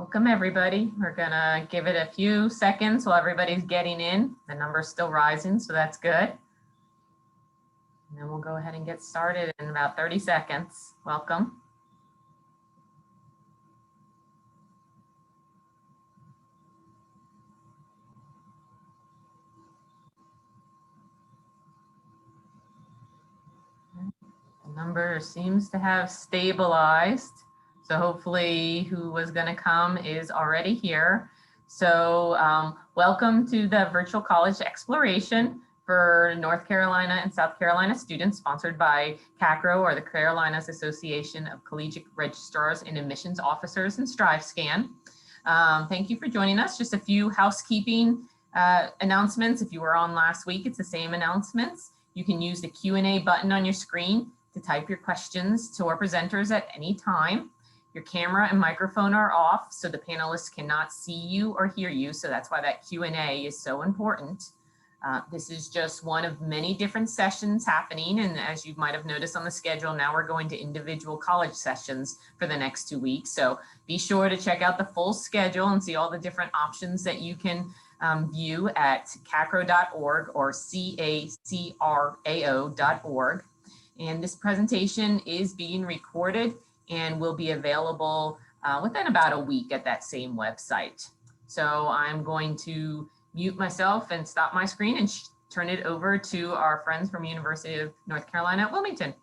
Welcome everybody. We're gonna give it a few seconds while everybody's getting in. The number's still rising, so that's good. And then we'll go ahead and get started in about 30 seconds. Welcome. The number seems to have stabilized. So hopefully who was going to come is already here. So welcome to the virtual college exploration for North Carolina and South Carolina students, sponsored by CACRAO, or the Carolinas Association of Collegiate Registrars and Admissions Officers, and StriveScan. Thank you for joining us. Just a few housekeeping announcements. If you were on last week, it's the same announcements. You can use the Q&A button on your screen to type your questions to our presenters at any time. Your camera and microphone are off, so the panelists cannot see you or hear you. So that's why that Q&A is so important. This is just one of many different sessions happening. And as you might have noticed on the schedule, now we're going to individual college sessions for the next 2 weeks. So be sure to check out the full schedule and see all the different options that you can view at CACRAO.org or CACRAO.org. And this presentation is being recorded and will be available within about a week at that same website. So I'm going to mute myself and stop my screen and turn it over to our friends from University of North Carolina at Wilmington.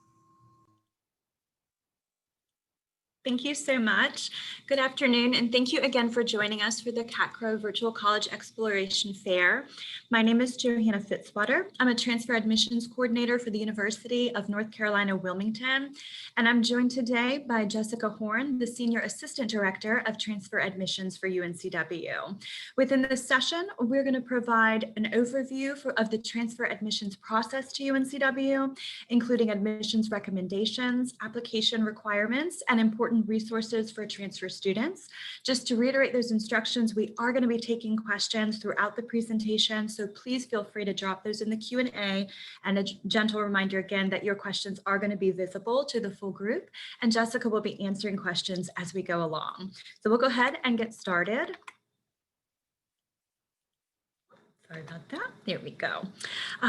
Thank you so much. Good afternoon, and thank you again for joining us for the CACRAO Virtual College Exploration Fair. My name is Johanna Fitzwater. I'm a transfer admissions coordinator for the University of North Carolina, Wilmington, and I'm joined today by Jessica Horn, the Senior Assistant Director of Transfer Admissions for UNCW. Within this session, we're going to provide an overview of the transfer admissions process to UNCW, including admissions recommendations, application requirements, and important resources for transfer students. Just to reiterate those instructions, we are going to be taking questions throughout the presentation, so please feel free to drop those in the Q&A, and a gentle reminder again that your questions are going to be visible to the full group, and Jessica will be answering questions as we go along. So we'll go ahead and get started. Sorry about that. There we go.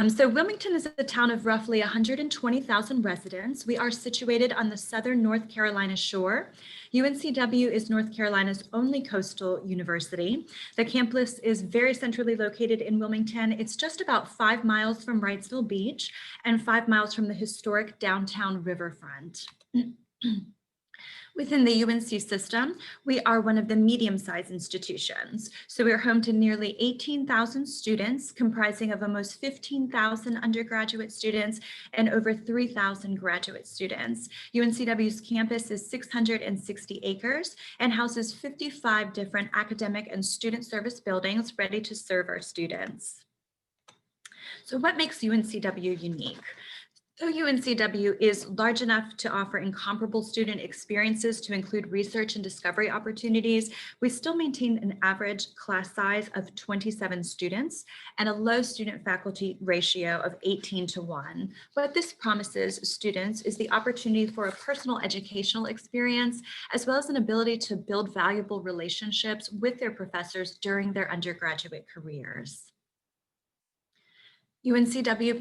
So Wilmington is a town of roughly 120,000 residents. We are situated on the southern North Carolina shore. UNCW is North Carolina's only coastal university. The campus is very centrally located in Wilmington. It's just about 5 miles from Wrightsville Beach and 5 miles from the historic downtown riverfront. Within the UNC system, we are one of the medium-sized institutions. So we're home to nearly 18,000 students, comprising of almost 15,000 undergraduate students and over 3,000 graduate students. UNCW's campus is 660 acres and houses 55 different academic and student service buildings ready to serve our students. So what makes UNCW unique? Though UNCW is large enough to offer incomparable student experiences to include research and discovery opportunities, we still maintain an average class size of 27 students and a low student faculty ratio of 18:1. What this promises students is the opportunity for a personal educational experience, as well as an ability to build valuable relationships with their professors during their undergraduate careers. UNCW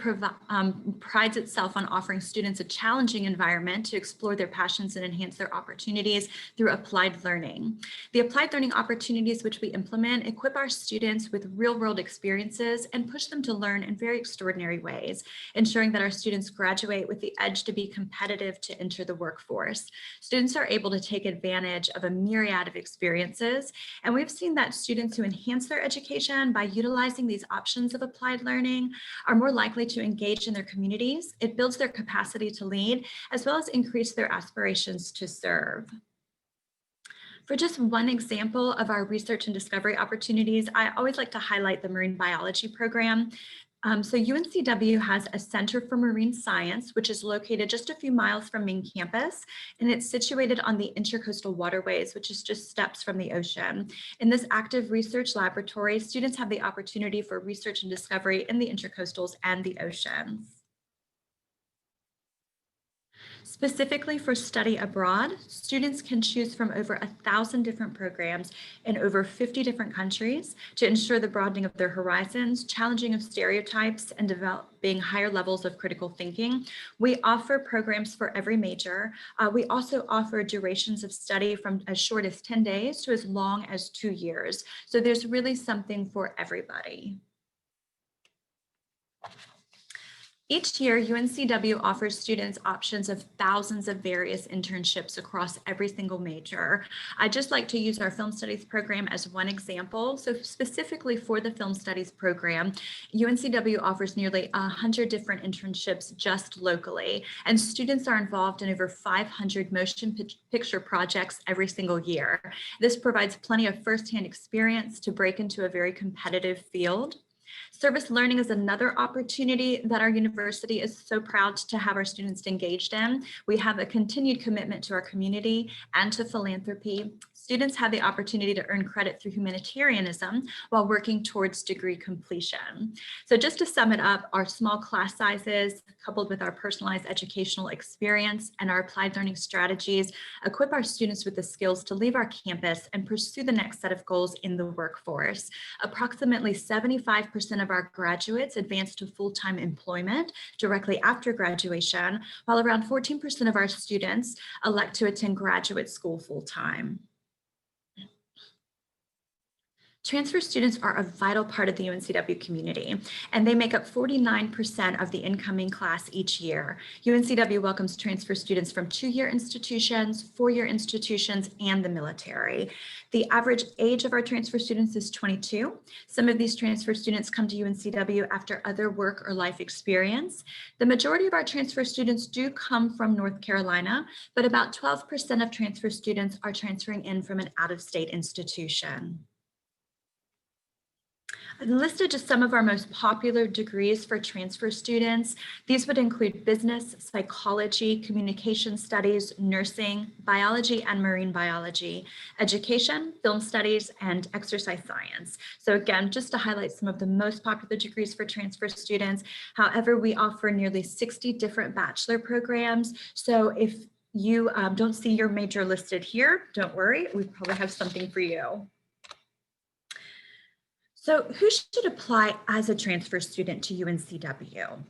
prides itself on offering students a challenging environment to explore their passions and enhance their opportunities through applied learning. The applied learning opportunities which we implement equip our students with real-world experiences and push them to learn in very extraordinary ways, ensuring that our students graduate with the edge to be competitive to enter the workforce. Students are able to take advantage of a myriad of experiences, and we've seen that students who enhance their education by utilizing these options of applied learning are more likely to engage in their communities. It builds their capacity to lead, as well as increase their aspirations to serve. For just one example of our research and discovery opportunities, I always like to highlight the marine biology program. So UNCW has a Center for Marine Science, which is located just a few miles from main campus, and it's situated on the intercoastal waterways, which is just steps from the ocean. In this active research laboratory, students have the opportunity for research and discovery in the intercoastals and the oceans. Specifically for study abroad, students can choose from over 1,000 different programs in over 50 different countries to ensure the broadening of their horizons, challenging of stereotypes, and developing higher levels of critical thinking. We offer programs for every major. We also offer durations of study from as short as 10 days to as long as 2 years. So there's really something for everybody. Each year, UNCW offers students options of thousands of various internships across every single major. I'd just like to use our film studies program as one example. So specifically for the film studies program, UNCW offers nearly 100 different internships just locally, and students are involved in over 500 motion picture projects every single year. This provides plenty of firsthand experience to break into a very competitive field. Service learning is another opportunity that our university is so proud to have our students engaged in. We have a continued commitment to our community and to philanthropy. Students have the opportunity to earn credit through humanitarianism while working towards degree completion. So just to sum it up, our small class sizes, coupled with our personalized educational experience and our applied learning strategies, equip our students with the skills to leave our campus and pursue the next set of goals in the workforce. Approximately 75% of our graduates advance to full-time employment directly after graduation, while around 14% of our students elect to attend graduate school full-time. Transfer students are a vital part of the UNCW community, and they make up 49% of the incoming class each year. UNCW welcomes transfer students from 2-year institutions, 4-year institutions, and the military. The average age of our transfer students is 22. Some of these transfer students come to UNCW after other work or life experience. The majority of our transfer students do come from North Carolina, but about 12% of transfer students are transferring in from an out-of-state institution. I've listed just some of our most popular degrees for transfer students. These would include business, psychology, communication studies, nursing, biology and marine biology, education, film studies, and exercise science. So again, just to highlight some of the most popular degrees for transfer students. However, we offer nearly 60 different bachelor programs. So if you don't see your major listed here, don't worry, we probably have something for you. So who should apply as a transfer student to UNCW?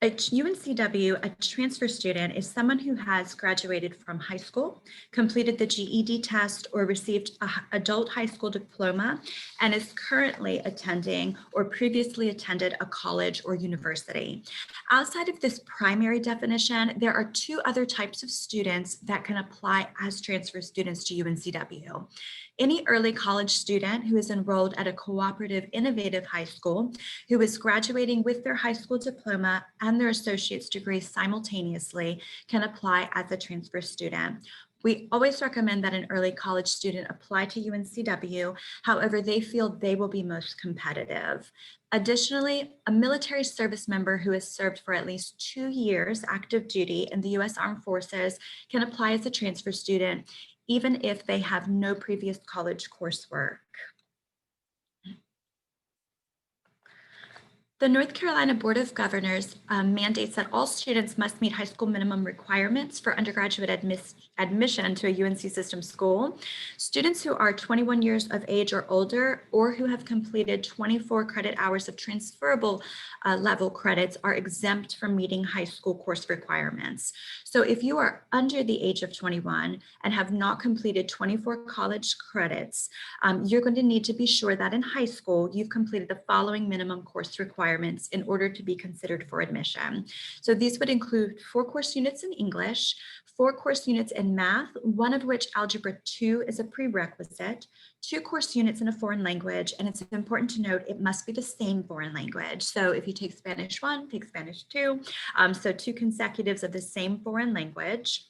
At UNCW, a transfer student is someone who has graduated from high school, completed the GED test, or received an adult high school diploma, and is currently attending or previously attended a college or university. Outside of this primary definition, there are 2 other types of students that can apply as transfer students to UNCW. Any early college student who is enrolled at a cooperative innovative high school, who is graduating with their high school diploma and their associate's degree simultaneously, can apply as a transfer student. We always recommend that an early college student apply to UNCW, however they feel they will be most competitive. Additionally, a military service member who has served for at least 2 years active duty in the U.S. Armed Forces can apply as a transfer student, even if they have no previous college coursework. The North Carolina Board of Governors mandates that all students must meet high school minimum requirements for undergraduate admission to a UNC system school. Students who are 21 years of age or older, or who have completed 24 credit hours of transferable level credits, are exempt from meeting high school course requirements. So if you are under the age of 21 and have not completed 24 college credits, you're going to need to be sure that in high school you've completed the following minimum course requirements in order to be considered for admission. So these would include 4 course units in English, 4 course units in math, one of which Algebra 2 is a prerequisite, 2 course units in a foreign language, and it's important to note it must be the same foreign language. So if you take Spanish 1, take Spanish 2, so 2 consecutives of the same foreign language.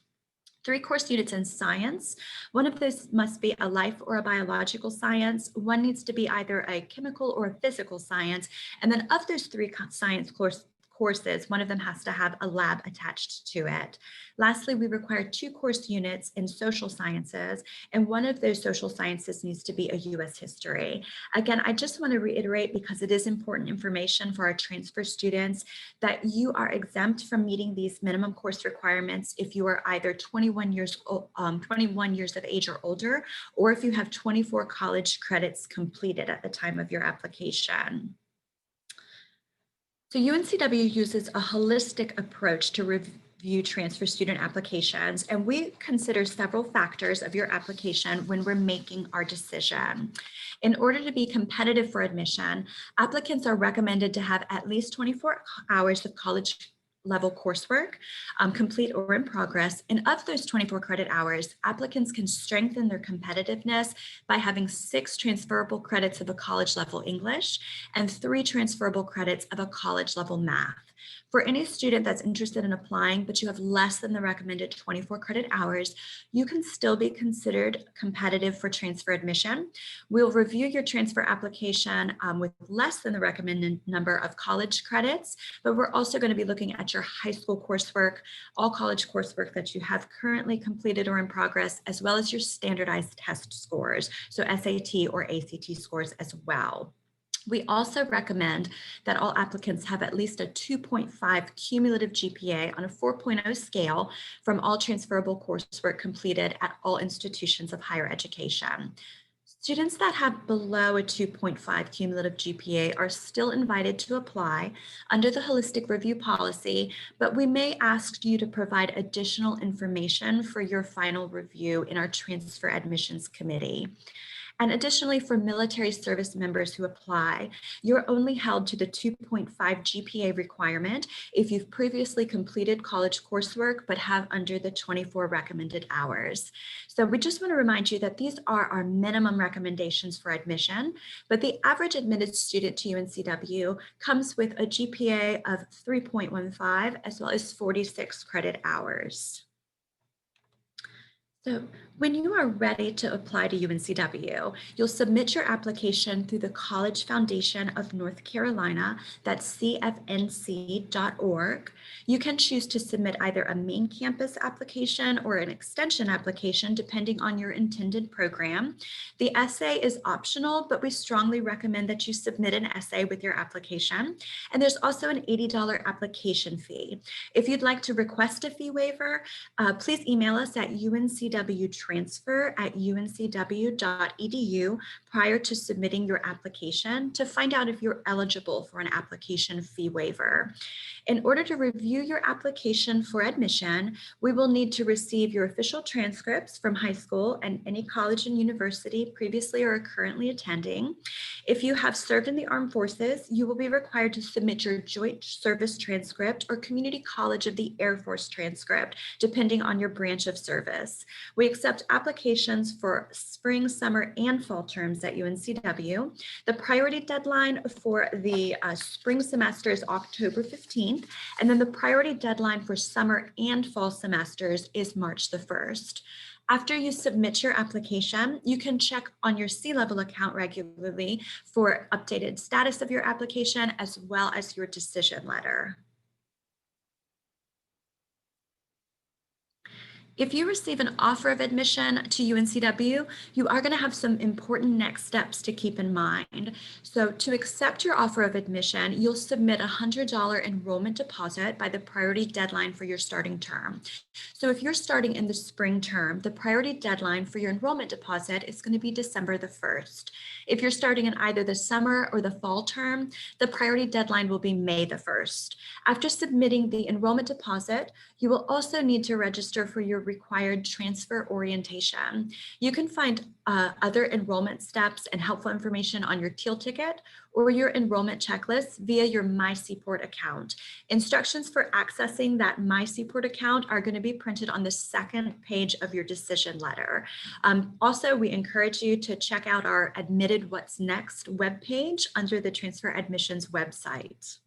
3 course units in science. One of those must be a life or a biological science. One needs to be either a chemical or a physical science. And then of those 3 science course courses, one of them has to have a lab attached to it. Lastly, we require 2 course units in social sciences, and one of those social sciences needs to be a US history. Again, I just want to reiterate, because it is important information for our transfer students, that you are exempt from meeting these minimum course requirements if you are either 21 years of age or older, or if you have 24 college credits completed at the time of your application. So UNCW uses a holistic approach to review transfer student applications, and we consider several factors of your application when we're making our decision. In order to be competitive for admission, applicants are recommended to have at least 24 hours of college level coursework, complete or in progress. And of those 24 credit hours, applicants can strengthen their competitiveness by having 6 transferable credits of a college level English and 3 transferable credits of a college level math. For any student that's interested in applying, but you have less than the recommended 24 credit hours, you can still be considered competitive for transfer admission. We'll review your transfer application with less than the recommended number of college credits, but we're also going to be looking at your high school coursework, all college coursework that you have currently completed or in progress, as well as your standardized test scores, so SAT or ACT scores as well. We also recommend that all applicants have at least a 2.5 cumulative GPA on a 4.0 scale from all transferable coursework completed at all institutions of higher education. Students that have below a 2.5 cumulative GPA are still invited to apply under the holistic review policy, but we may ask you to provide additional information for your final review in our transfer admissions committee. And additionally, for military service members who apply, you're only held to the 2.5 GPA requirement if you've previously completed college coursework but have under the 24 recommended hours. So we just want to remind you that these are our minimum recommendations for admission, but the average admitted student to UNCW comes with a GPA of 3.15 as well as 46 credit hours. So when you are ready to apply to UNCW, you'll submit your application through the College Foundation of North Carolina, that's cfnc.org. You can choose to submit either a main campus application or an extension application, depending on your intended program. The essay is optional, but we strongly recommend that you submit an essay with your application. And there's also an $80 application fee. If you'd like to request a fee waiver, please email us at uncwtransfer@uncw.edu prior to submitting your application to find out if you're eligible for an application fee waiver. In order to review your application for admission, we will need to receive your official transcripts from high school and any college and university previously or currently attending. If you have served in the armed forces, you will be required to submit your Joint Service Transcript or Community College of the Air Force transcript, depending on your branch of service. We accept applications for spring, summer, and fall terms at UNCW. The priority deadline for the spring semester is October 15th, and then the priority deadline for summer and fall semesters is March the 1st. After you submit your application, you can check on your C-Level account regularly for updated status of your application as well as your decision letter. If you receive an offer of admission to UNCW, you are going to have some important next steps to keep in mind. So to accept your offer of admission, you'll submit a $100 enrollment deposit by the priority deadline for your starting term. So if you're starting in the spring term, the priority deadline for your enrollment deposit is going to be December the 1st. If you're starting in either the summer or the fall term, the priority deadline will be May the 1st. After submitting the enrollment deposit, you will also need to register for your required transfer orientation. You can find other enrollment steps and helpful information on your teal ticket or your enrollment checklist via your MySeaport account. Instructions for accessing that MySeaport account are going to be printed on the second page of your decision letter. Also, we encourage you to check out our Admitted What's Next webpage under the Transfer Admissions website.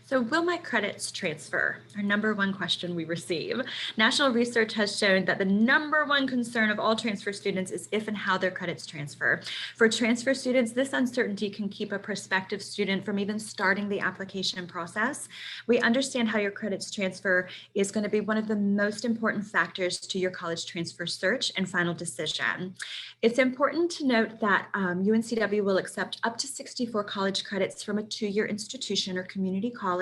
So will my credits transfer? Our number one question we receive. National research has shown that the number one concern of all transfer students is if and how their credits transfer. For transfer students, this uncertainty can keep a prospective student from even starting the application process. We understand how your credits transfer is going to be one of the most important factors to your college transfer search and final decision. It's important to note that UNCW will accept up to 64 college credits from a 2-year institution or community college,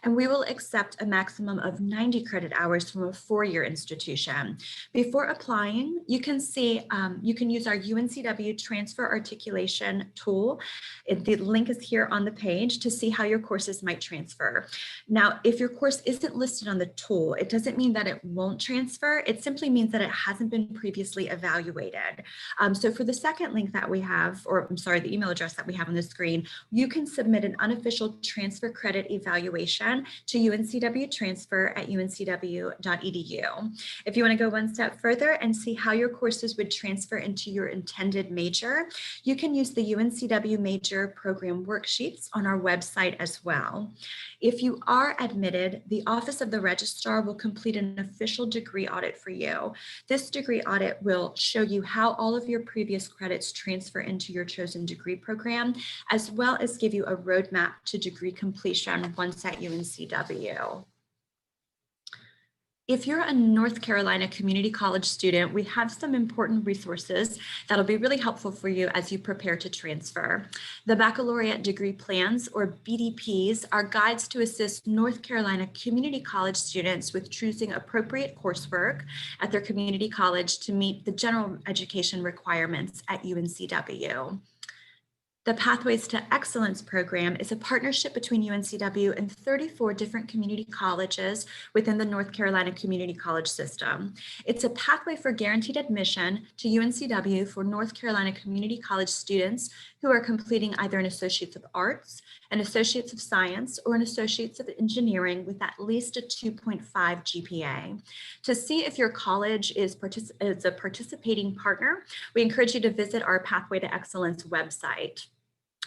and we will accept a maximum of 90 credit hours from a 4-year institution. Before applying, you can see, you can use our UNCW transfer articulation tool. The link is here on the page to see how your courses might transfer. Now, if your course isn't listed on the tool, it doesn't mean that it won't transfer. It simply means that it hasn't been previously evaluated. So for the second link that we have, or I'm sorry, the email address that we have on the screen, you can submit an unofficial transfer credit evaluation to uncwtransfer@uncw.edu. If you want to go one step further and see how your courses would transfer into your intended major, you can use the UNCW major program worksheets on our website as well. If you are admitted, the Office of the Registrar will complete an official degree audit for you. This degree audit will show you how all of your previous credits transfer into your chosen degree program, as well as give you a roadmap to degree completion once at UNCW. If you're a North Carolina community college student, we have some important resources that'll be really helpful for you as you prepare to transfer. The Baccalaureate Degree Plans, or BDPs, are guides to assist North Carolina community college students with choosing appropriate coursework at their community college to meet the general education requirements at UNCW. The Pathways to Excellence program is a partnership between UNCW and 34 different community colleges within the North Carolina community college system. It's a pathway for guaranteed admission to UNCW for North Carolina community college students who are completing either an Associates of Arts, an Associates of Science, or an Associates of Engineering with at least a 2.5 GPA. To see if your college is a participating partner, we encourage you to visit our Pathway to Excellence website.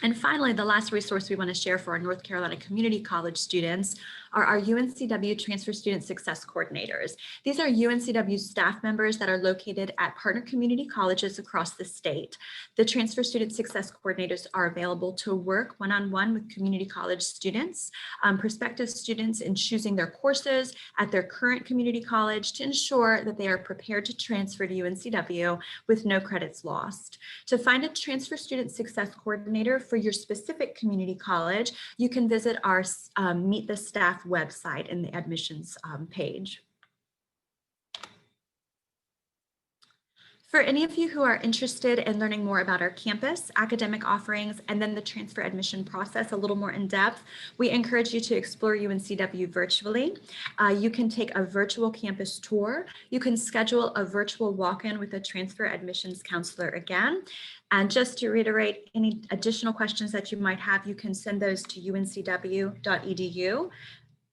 And finally, the last resource we want to share for our North Carolina community college students are our UNCW Transfer Student Success Coordinators. These are UNCW staff members that are located at partner community colleges across the state. The Transfer Student Success Coordinators are available to work one-on-one with community college students, prospective students in choosing their courses at their current community college to ensure that they are prepared to transfer to UNCW with no credits lost. To find a Transfer Student Success Coordinator for your specific community college, you can visit our Meet the Staff website in the admissions page. For any of you who are interested in learning more about our campus, academic offerings, and then the transfer admission process a little more in depth, we encourage you to explore UNCW virtually. You can take a virtual campus tour. You can schedule a virtual walk-in with a transfer admissions counselor again. And just to reiterate, any additional questions that you might have, you can send those to uncw.edu.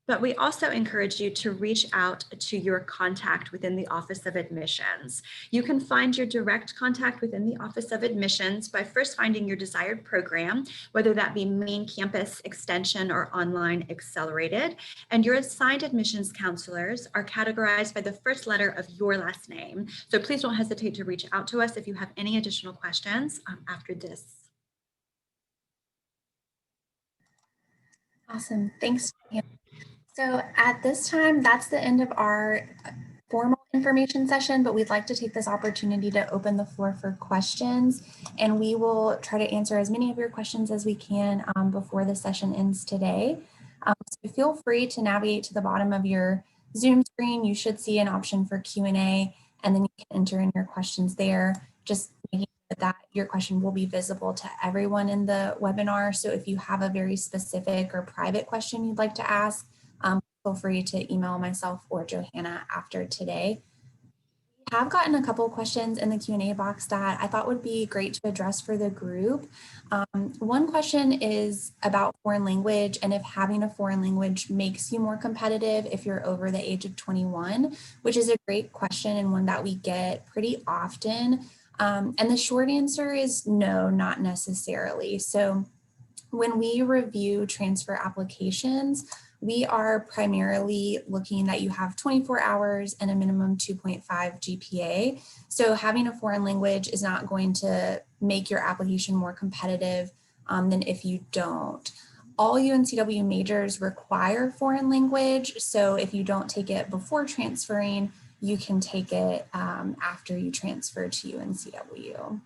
But we also encourage you to reach out to your contact within the Office of Admissions. You can find your direct contact within the Office of Admissions by first finding your desired program, whether that be main campus, extension, or online accelerated. And your assigned admissions counselors are categorized by the first letter of your last name. So please don't hesitate to reach out to us if you have any additional questions after this. Awesome, thanks. So at this time, that's the end of our formal information session, but we'd like to take this opportunity to open the floor for questions, and we will try to answer as many of your questions as we can before the session ends today. So feel free to navigate to the bottom of your Zoom screen. You should see an option for Q&A, and then you can enter in your questions there, just making sure that your question will be visible to everyone in the webinar. So if you have a very specific or private question you'd like to ask, feel free to email myself or Johanna after today. We have gotten a couple of questions in the Q&A box that I thought would be great to address for the group. One question is about foreign language and if having a foreign language makes you more competitive if you're over the age of 21, which is a great question and one that we get pretty often. And the short answer is no, not necessarily. So when we review transfer applications, we are primarily looking that you have 24 hours and a minimum 2.5 GPA. So having a foreign language is not going to make your application more competitive than if you don't. All UNCW majors require foreign language. So if you don't take it before transferring, you can take it after you transfer to UNCW.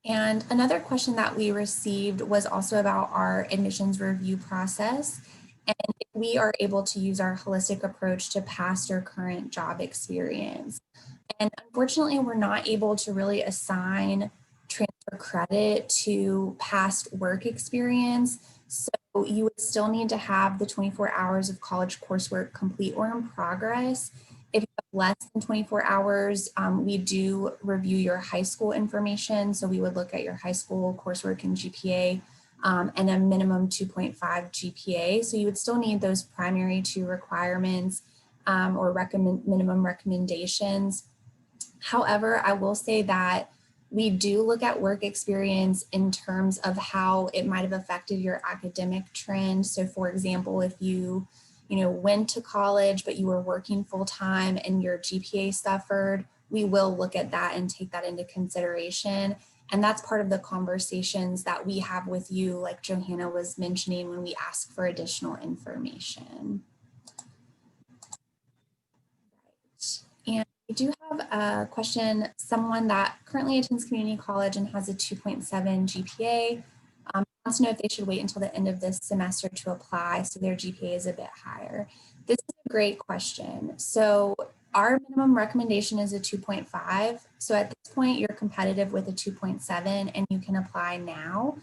And another question that we received was also about our admissions review process and if we are able to use our holistic approach to past or current job experience. And unfortunately, we're not able to really assign transfer credit to past work experience. So you would still need to have the 24 hours of college coursework complete or in progress. If you have less than 24 hours, we do review your high school information. So we would look at your high school coursework and GPA and a minimum 2.5 GPA. So you would still need those primary two requirements or minimum recommendations. However, I will say that we do look at work experience in terms of how it might have affected your academic trend. So for example, if you went to college, but you were working full time and your GPA suffered, we will look at that and take that into consideration. And that's part of the conversations that we have with you, like Johanna was mentioning, when we ask for additional information. And we do have a question, someone that currently attends community college and has a 2.7 GPA wants to know if they should wait until the end of this semester to apply so their GPA is a bit higher. This is a great question. So our minimum recommendation is a 2.5. So at this point, you're competitive with a 2.7 and you can apply now.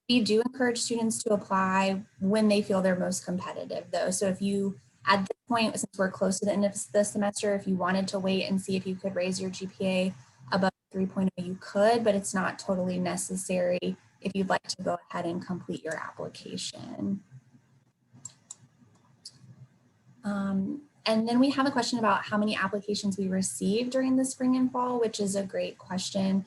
We do encourage students to apply when they feel they're most competitive though. So if you, at this point, since we're close to the end of the semester, if you wanted to wait and see if you could raise your GPA above 3.0, you could, but it's not totally necessary if you'd like to go ahead and complete your application. And then we have a question about how many applications we received during the spring and fall, which is a great question.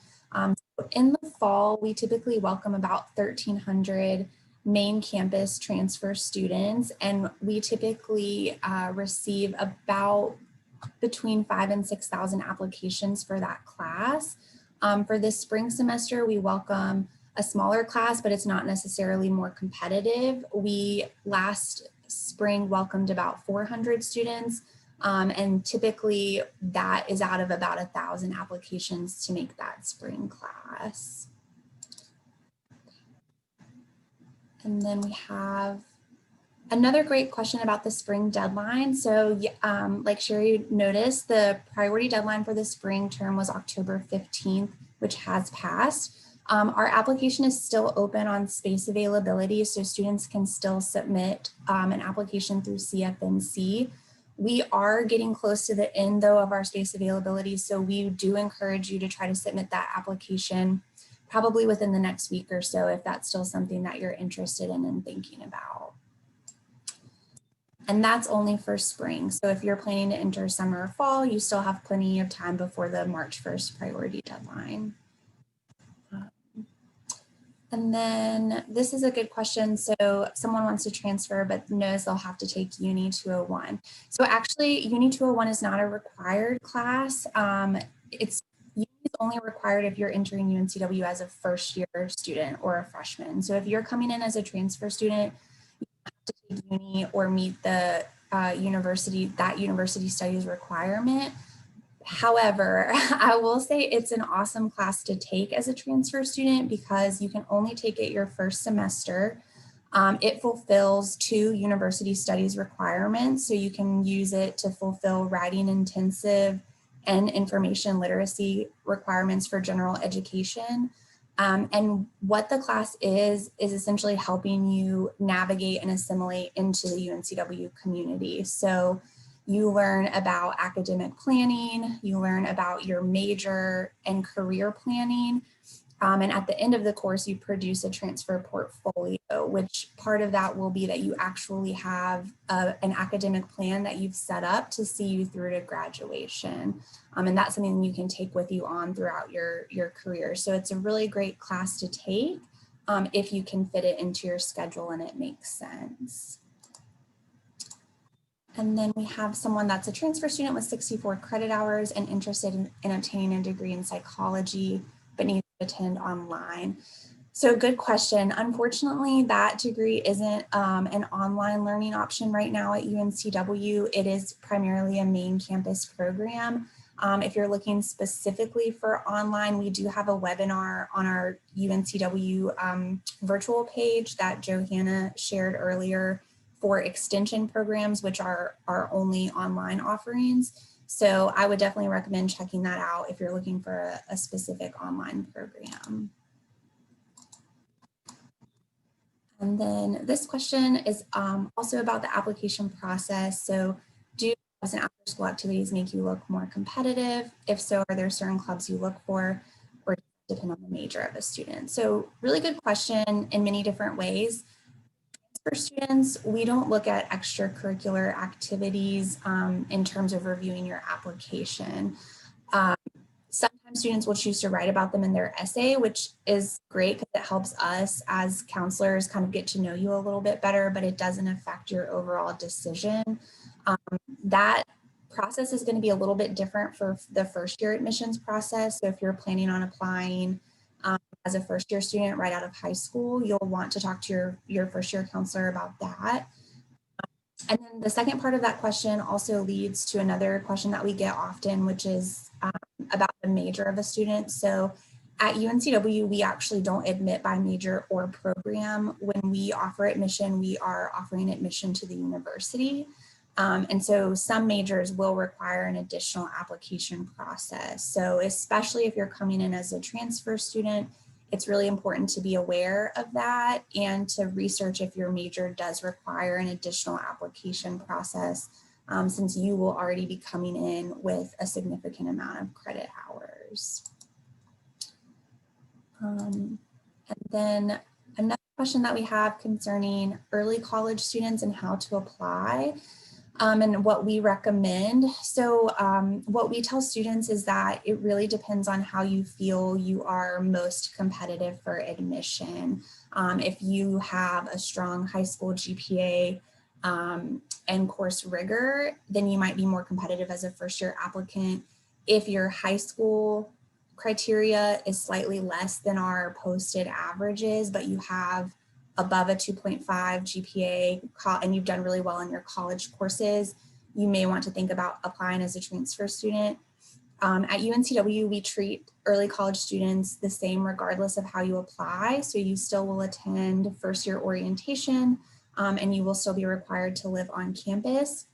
In the fall, we typically welcome about 1,300 main campus transfer students, and we typically receive about between 5,000 and 6,000 applications for that class. For this spring semester, we welcome a smaller class, but it's not necessarily more competitive. We last spring welcomed about 400 students, and typically that is out of about 1,000 applications to make that spring class. And then we have another great question about the spring deadline. So like Sherry noticed, the priority deadline for the spring term was October 15th, which has passed. Our application is still open on space availability, so students can still submit an application through CFNC. We are getting close to the end though of our space availability, so we do encourage you to try to submit that application probably within the next week or so if that's still something that you're interested in and thinking about. And that's only for spring. So if you're planning to enter summer or fall, you still have plenty of time before the March 1st priority deadline. And then this is a good question. So someone wants to transfer, but knows they'll have to take Uni 201. So actually Uni 201 is not a required class. It's only required if you're entering UNCW as a first year student or a freshman. So if you're coming in as a transfer student, you have to take Uni or meet the university studies requirement. However, I will say it's an awesome class to take as a transfer student because you can only take it your first semester. It fulfills 2 university studies requirements, so you can use it to fulfill writing intensive and information literacy requirements for general education. And what the class is essentially helping you navigate and assimilate into the UNCW community. So you learn about academic planning, you learn about your major and career planning, And at the end of the course, you produce a transfer portfolio, which part of that will be that you actually have an academic plan that you've set up to see you through to graduation. And that's something you can take with you on throughout your career. So it's a really great class to take if you can fit it into your schedule and it makes sense. And then we have someone that's a transfer student with 64 credit hours and interested in obtaining a degree in psychology, but needs to attend online. So good question. Unfortunately, that degree isn't an online learning option right now at UNCW. It is primarily a main campus program. If you're looking specifically for online, we do have a webinar on our UNCW virtual page that Johanna shared earlier for extension programs, which are our only online offerings. So I would definitely recommend checking that out if you're looking for a specific online program. And then this question is also about the application process. So do clubs and after school activities make you look more competitive? If so, are there certain clubs you look for, or does it depend on the major of a student? So really good question in many different ways. For students, we don't look at extracurricular activities in terms of reviewing your application. Sometimes students will choose to write about them in their essay, which is great because it helps us as counselors kind of get to know you a little bit better, but it doesn't affect your overall decision. That process is going to be a little bit different for the first year admissions process. So if you're planning on applying as a first year student right out of high school, you'll want to talk to your first year counselor about that. And then the second part of that question also leads to another question that we get often, which is about the major of a student. So at UNCW, we actually don't admit by major or program. When we offer admission, we are offering admission to the university. And so some majors will require an additional application process. So especially if you're coming in as a transfer student, it's really important to be aware of that and to research if your major does require an additional application process, since you will already be coming in with a significant amount of credit hours. And then another question that we have concerning early college students and how to apply. And what we recommend. So what we tell students is that it really depends on how you feel you are most competitive for admission. If you have a strong high school GPA and course rigor, then you might be more competitive as a first year applicant. If your high school criteria is slightly less than our posted averages, but you have above a 2.5 GPA and you've done really well in your college courses, you may want to think about applying as a transfer student. At UNCW, we treat early college students the same regardless of how you apply. So you still will attend first year orientation and you will still be required to live on campus.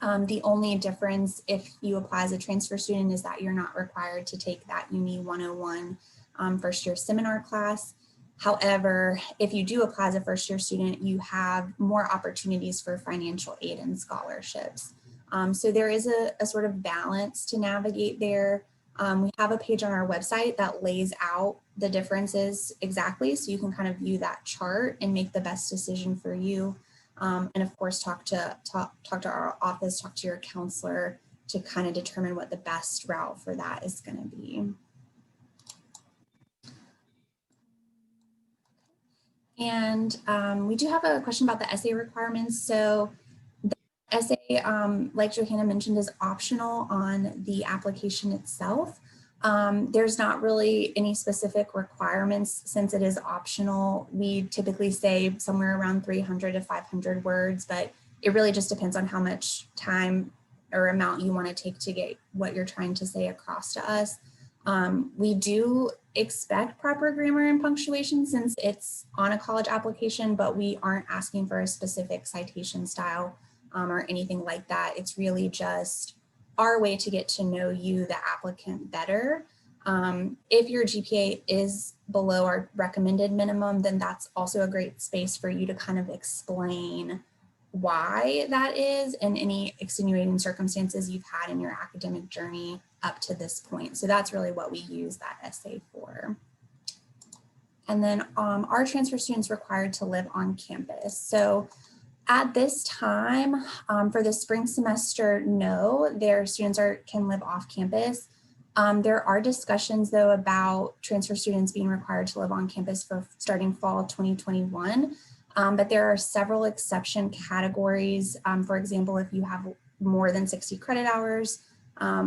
The only difference if you apply as a transfer student is that you're not required to take that Uni 101 first year seminar class. However, if you do apply as a first year student, you have more opportunities for financial aid and scholarships. So there is a sort of balance to navigate there. We have a page on our website that lays out the differences exactly, so you can kind of view that chart and make the best decision for you. And of course, talk to our office, talk to your counselor to kind of determine what the best route for that is going to be. And we do have a question about the essay requirements. So the essay, like Johanna mentioned, is optional on the application itself. There's not really any specific requirements since it is optional. We typically say somewhere around 300 to 500 words, but it really just depends on how much time or amount you want to take to get what you're trying to say across to us. We do expect proper grammar and punctuation since it's on a college application, but we aren't asking for a specific citation style or anything like that. It's really just our way to get to know you, the applicant, better. If your GPA is below our recommended minimum, then that's also a great space for you to kind of explain why that is and any extenuating circumstances you've had in your academic journey up to this point. So that's really what we use that essay for. And then are transfer students required to live on campus? So at this time, for the spring semester, no, their students can live off campus. There are discussions though about transfer students being required to live on campus for starting fall 2021. But there are several exception categories. For example, if you have more than 60 credit hours,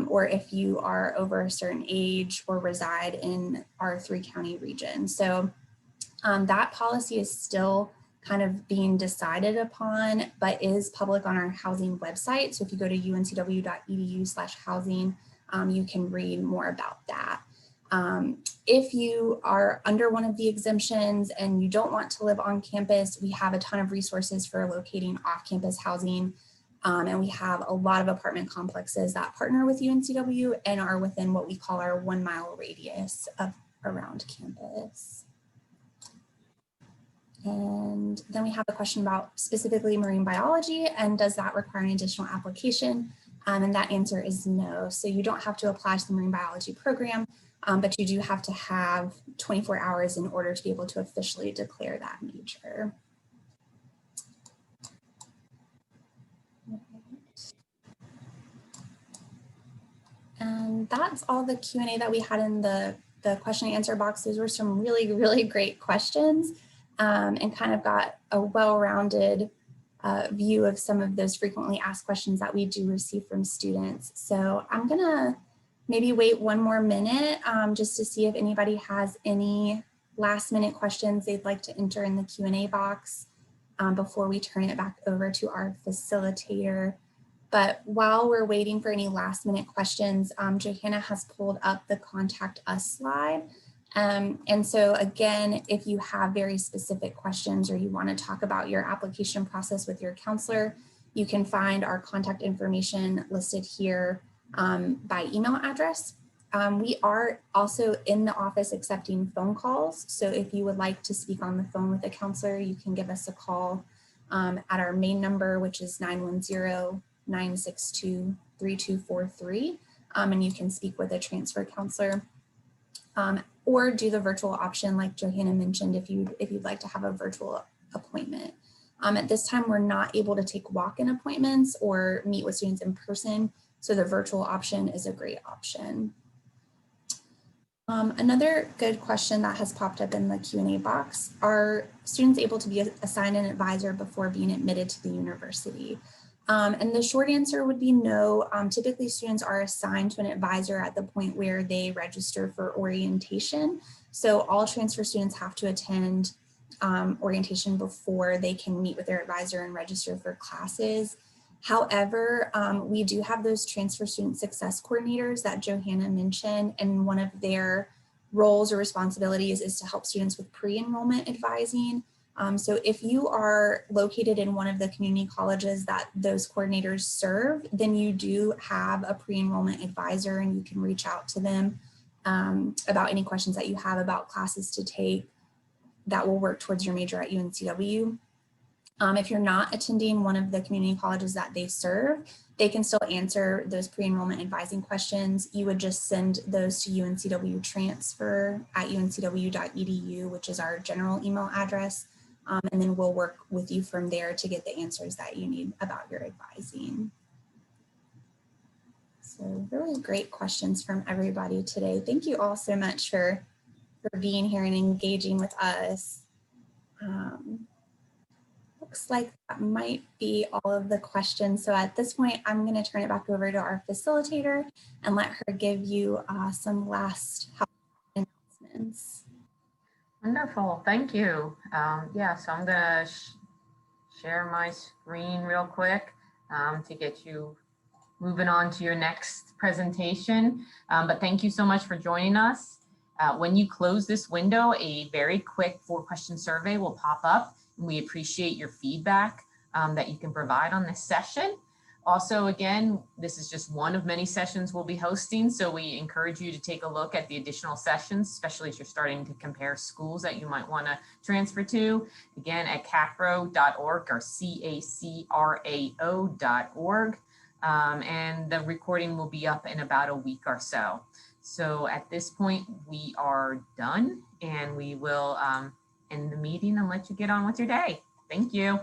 or if you are over a certain age or reside in our 3-county region. So that policy is still kind of being decided upon, but is public on our housing website. So if you go to uncw.edu/housing, you can read more about that. If you are under one of the exemptions and you don't want to live on campus, we have a ton of resources for locating off-campus housing. And we have a lot of apartment complexes that partner with UNCW and are within what we call our 1-mile radius around campus. And then we have a question about specifically marine biology and does that require an additional application? And that answer is no. So you don't have to apply to the marine biology program, but you do have to have 24 hours in order to be able to officially declare that major. And that's all the Q&A that we had in the question and answer box. Those were some really, really great questions. And kind of got a well-rounded view of some of those frequently asked questions that we do receive from students. So I'm gonna maybe wait one more minute just to see if anybody has any last-minute questions they'd like to enter in the Q&A box before we turn it back over to our facilitator. But while we're waiting for any last-minute questions, Johanna has pulled up the Contact Us slide. And so again, if you have very specific questions or you want to talk about your application process with your counselor, you can find our contact information listed here by email address. We are also in the office accepting phone calls. So if you would like to speak on the phone with a counselor, you can give us a call at our main number, which is 910-962-3243. And you can speak with a transfer counselor. Or do the virtual option like Johanna mentioned if you'd like to have a virtual appointment. At this time, we're not able to take walk-in appointments or meet with students in person, so the virtual option is a great option. Another good question that has popped up in the Q&A box, are students able to be assigned an advisor before being admitted to the university? And the short answer would be no. Typically students are assigned to an advisor at the point where they register for orientation. So all transfer students have to attend orientation before they can meet with their advisor and register for classes. However, we do have those transfer student success coordinators that Johanna mentioned, and one of their roles or responsibilities is to help students with pre-enrollment advising. So if you are located in one of the community colleges that those coordinators serve, then you do have a pre-enrollment advisor and you can reach out to them about any questions that you have about classes to take that will work towards your major at UNCW. If you're not attending one of the community colleges that they serve, they can still answer those pre-enrollment advising questions. You would just send those to UNCW transfer at uncw.edu, which is our general email address. And then we'll work with you from there to get the answers that you need about your advising. So really great questions from everybody today. Thank you all so much for being here and engaging with us. Looks like that might be all of the questions. So at this point, I'm going to turn it back over to our facilitator and let her give you some last announcements. Wonderful, thank you. Yeah, so I'm gonna share my screen real quick to get you moving on to your next presentation. But thank you so much for joining us. When you close this window, a very quick 4-question survey will pop up. And we appreciate your feedback that you can provide on this session. Also, again, this is just one of many sessions we'll be hosting, so we encourage you to take a look at the additional sessions, especially as you're starting to compare schools that you might want to transfer to. Again, at CACRAO.org or CACRAO.org. And the recording will be up in about a week or so. So at this point, we are done and we will end the meeting and let you get on with your day. Thank you.